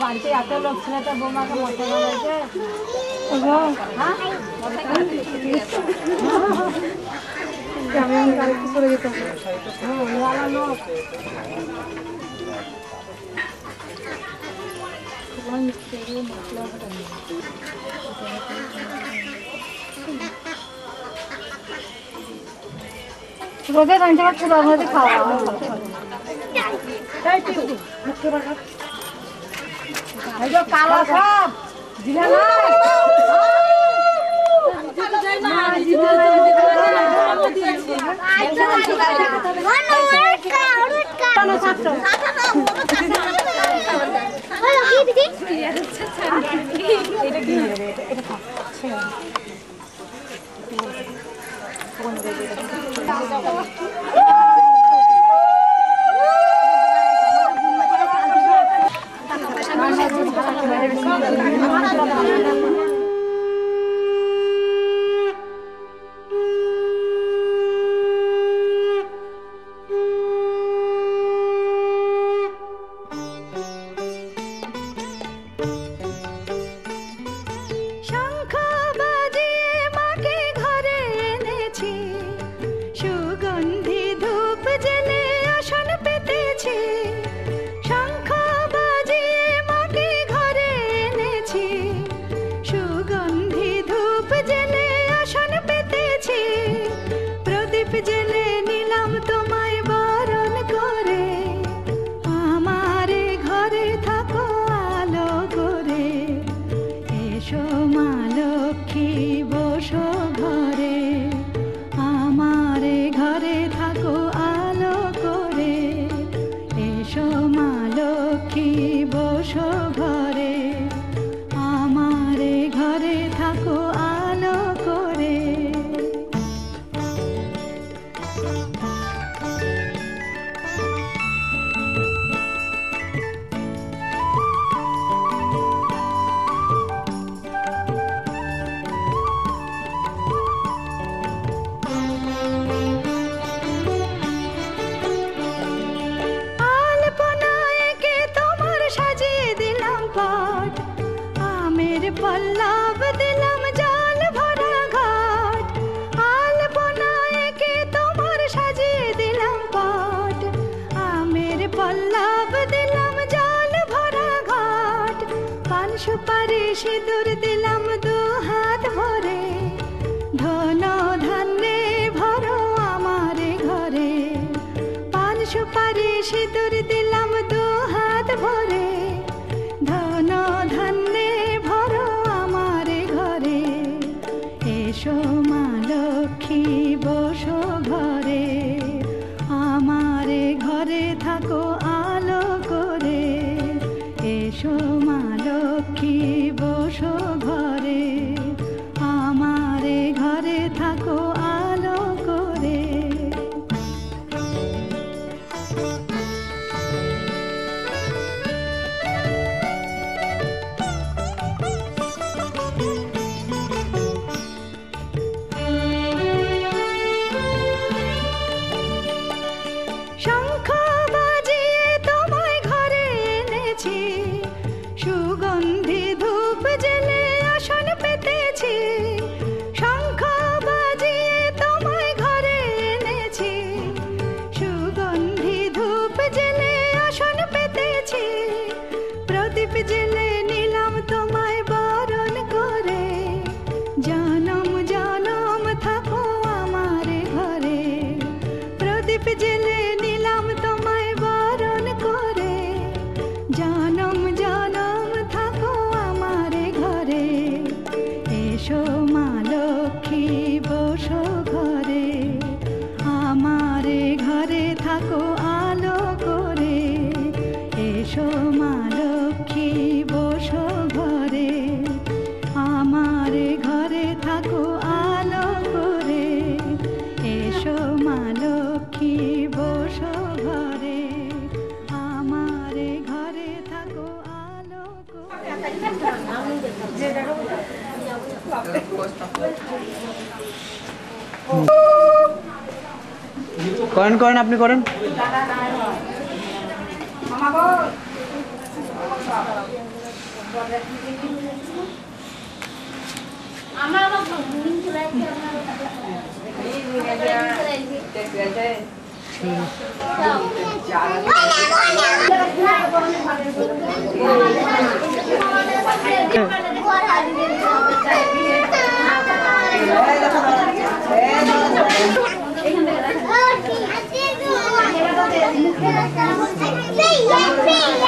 বাড়িতে এত লোক ছিল তো বৌমাকে মশা বানাইছে চলে যেত রোদে রান্না চুলার মধ্যে খাওয়া কালা সব দিলে पल्लव दिलम जाल भरा घाट आल बनाए के तुम्हार साजिए दिलम पाट आमेर पल्लव दिलम जाल भरा घाट पान सुपारी सिंदूर दिलम दो हाथ भरे धन धान्ये भरो आमारे घरे पान सुपारी सिंदूर दिलम दो हाथ भरे धन धान्ये भरो आमारे घरे एसो मा लक्ष्मी बसो घरे आमारे घरे थाको आलो करे एसो मा लक्ष्मी बसो घरे आमारे घरे थाको आलो करे शंख बाजिए तुम्हारे घरे এনেছি सुगंधी धूप जले आसन पेतेছি शंख बाजिए तुम्हारे घरे এনেছি सुगंधी धूप जले आसन पेतेছি प्रदीप जले नीलाम তোমায় বরণ করে জনম জনম থাকো আমারে ঘরে प्रदीप जले नीलाम তোমায় বরণ করে জনম জনম থাকো আমারে ঘরে এসো মা লক্ষ্মী বসো ঘরে, আমারে ঘরে থাকো আলো করে। এসো মা লক্ষ্মী বসো ঘরে, আমারে ঘরে থাকো আলো করে। এসো মা লক্ষ্মী বসো ঘরে, আমারে ঘরে থাকো আলো করে। করেন করেন, আপনি করেন।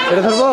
এটা ধরবো।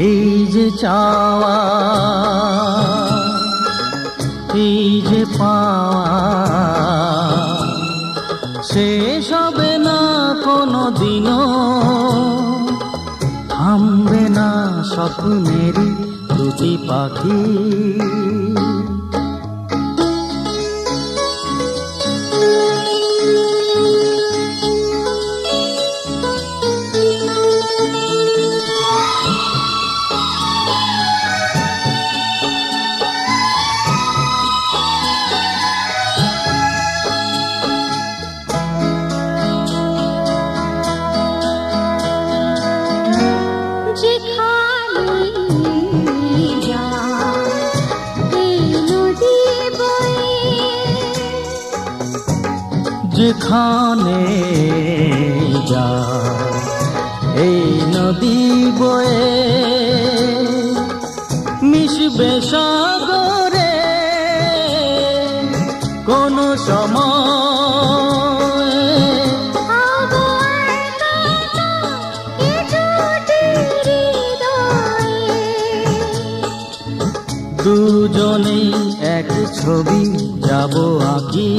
এই যে চাওয়া, এই যে পাওয়া, শেষ হবে না কোনো দিনও, থামবে না স্বপ্নেরই দুটি পাখি। যেখানে যা এই নদী বয়ে, মিশবে সাগরে কোন সময়। দুজনেই এক ছবি যাব আঁকি।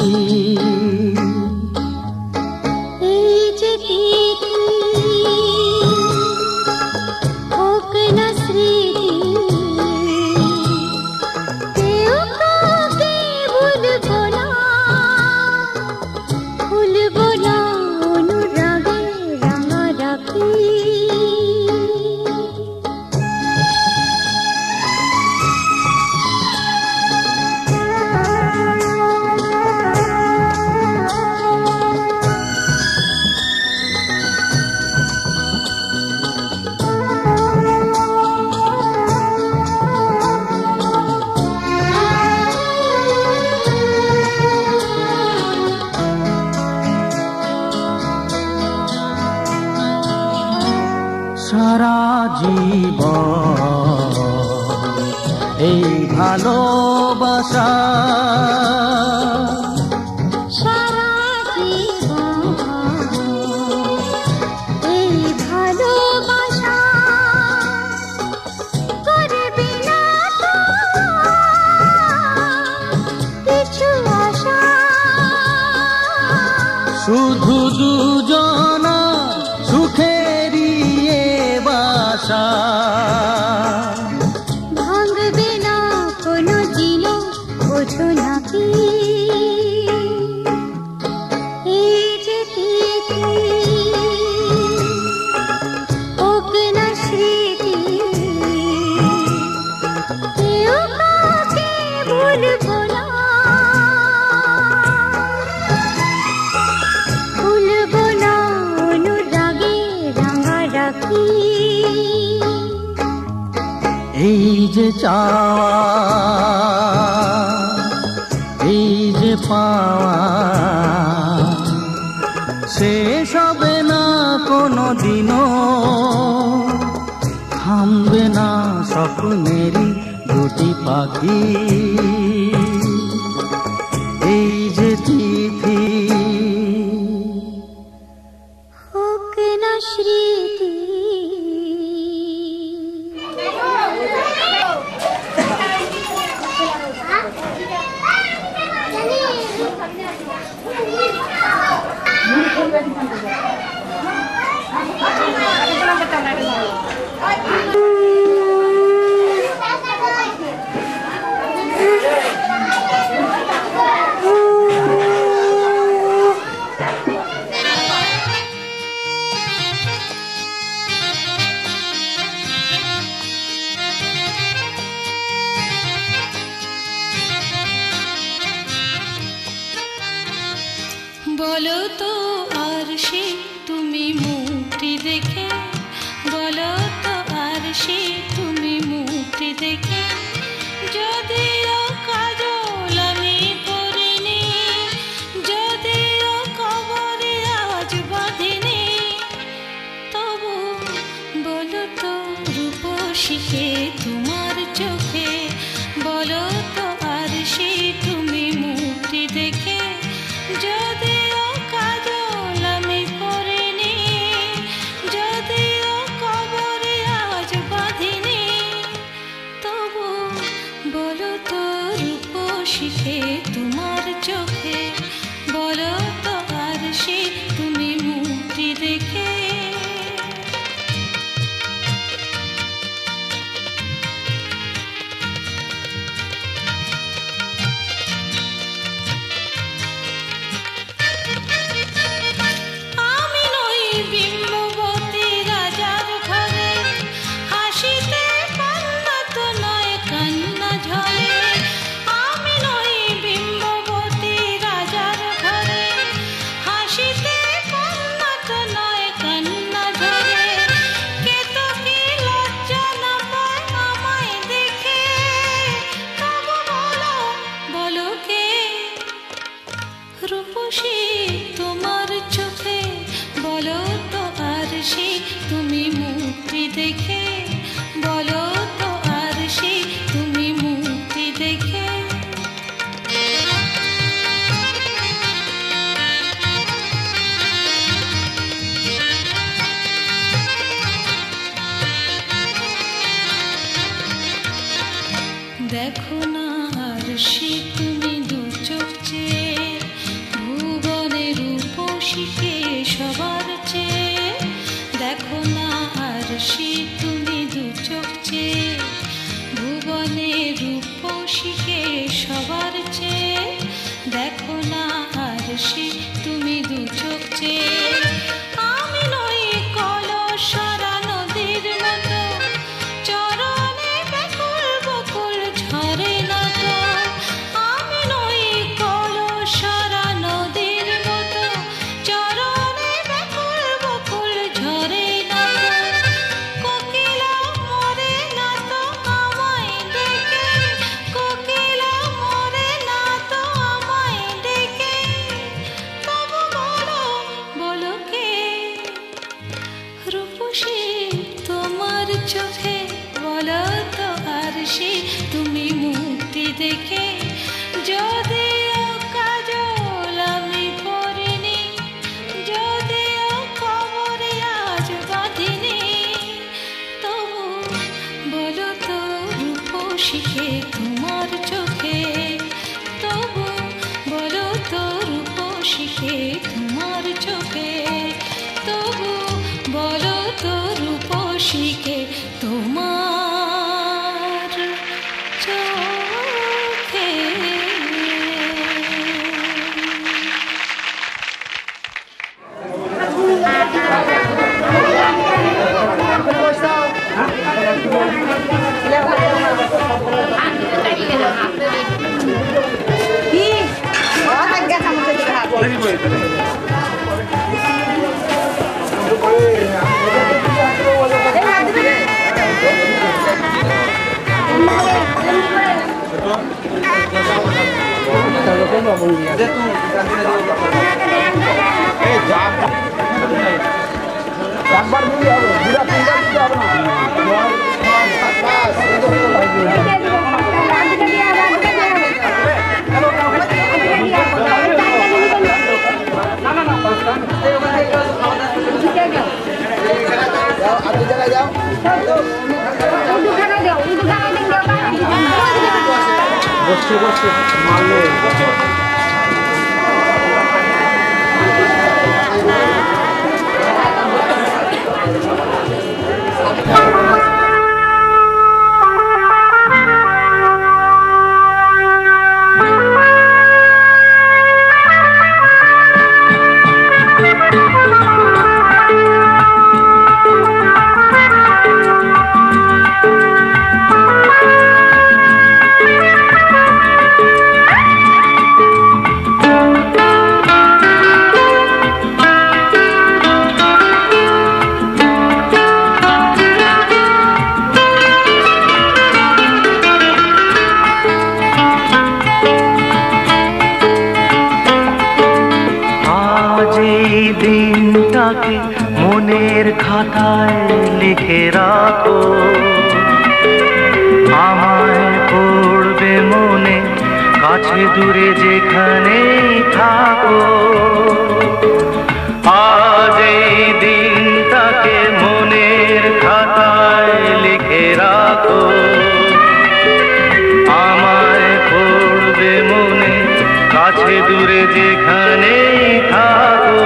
সারা জীবন এই ভালোবাসা, সারা জীবন এই ভালোবাসা, করবি না তো কিছু আশা, শুধু দুজনা সুখেরই বাসা। আশা ভাঙবে না কোনো দিনও ওঠো নাকি এই যে তিথি হোক না স্মৃতি কেউ কাউকে ভুলবো না ভুলবো না অনুরাগে রাঙারাখি এই যে চাওয়া এই যে পাওয়া শেষ হবে না কোনো দিনও থামবে না স্বপ্নেরই দুটি পাখি এই যে তিথি হোক না স্মৃতি বলো তো আর সে তুমি মুক্তি দেখে বলো তো আর সে তুমি মুক্তি দেখে যদিও কাজল আমি পরিনি যদিও কবরে আজ বাঁধিনি তবু বলো তো রূপসীকে তোমার চোখে বলো তো আর সে তুমি মুক্তি দেখে যদিও কাজল আমি পরিনি যদিও কবরে আজ বাঁধিনি তবু বলো তো রূপসীকে তোমার চোখে বলো তো আর সে তুমি মুক্তি দেখে রূপসী তোমার চোখে বলো তো আর সে তুমি মুক্তি দেখে বলো তো আর সে তুমি মুক্তি দেখে দেখো না আর সে তুমি দু চোখ চেয়ে ভুবনের রূপসীকে সবার চেয়ে দেখো না আর সে তুমি দু চোখ চেয়ে ভুবনের রূপসীকে সবার চেয়ে দেখো না আর সে তুমি দু চোখ চেয়ে আমি নই কলসরা নদীর মতো চরণে ব্যাকুল বকুল ঝরে না তো আমি নই কলসরা নদীর মতো চরণে ব্যাকুল বকুল ঝরে না কোকিলা মরে না তো আমায় ডেকে কোকিলা মরে না তো আমায় ডেকে তবু বলো বলো কে রূপসী তোমার চোখে বলো তো আর সে তুমি মুক্তি দেখে যদিও কাজল আমি পরিনি যদিও কবরে আজ বাঁধিনি তবু বলো তো রূপসীকে তোমার চোখে তবু বলো তো রূপসীকে তোমার চোখে তবু বলো তো রূপসীকে তোমার চোখে। মনের খাতায় লিখে রাখো, আমায় পড়বে মনে, কাছে দূরে যেখানেই থাকো। আজ এই দিনটাকে মনের খাতায় লিখে রাখো, আমায় পড়বে মনে, কাছে দূরে যেখানেই থাকো।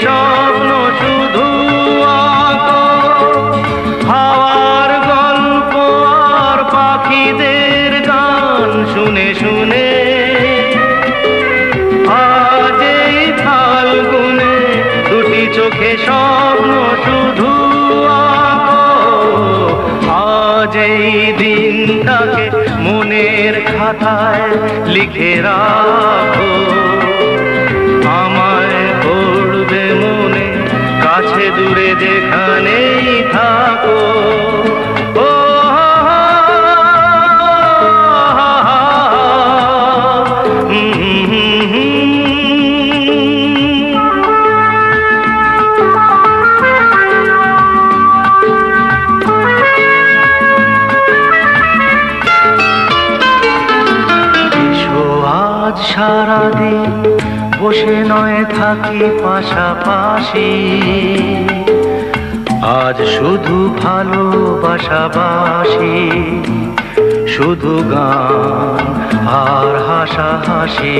স্বপ্ন শুধু আঁকো, হাওয়ার গল্প আর পাখিদের গান শুনে শুনে। আজ এই ফাল্গুনে দুটি চোখে স্বপ্ন শুধু আঁকো। আজ এই দিনটাকে মনের খাতায় লিখে রাখো, আমায় পড়বে মনে, কাছে দূরে যেখানেই থাকো। ও আজ সারাদিন বসে নয় থাকি পাশাপাশি, আজ শুধু ভালোবাসাবাসি, শুধু গান আর হাসাহাসি।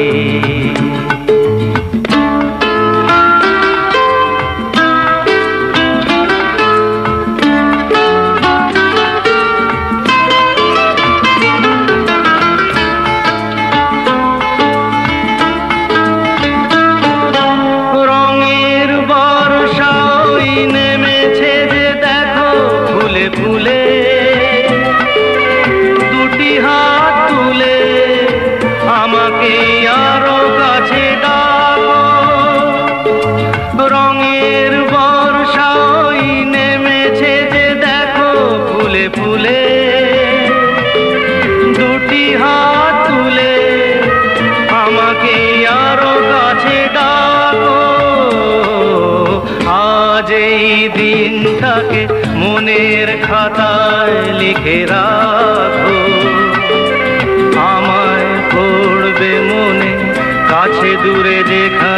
ফুলে দুটি হাত তুলে আমাকে আরো কাছে হাত তুলে আমাকে আরো কাছে ডাকো। আজ এই দিনটাকে মনের খাতায় লিখে রাখো। আমায় পড়বে মনে, কাছে দূরে যেখানে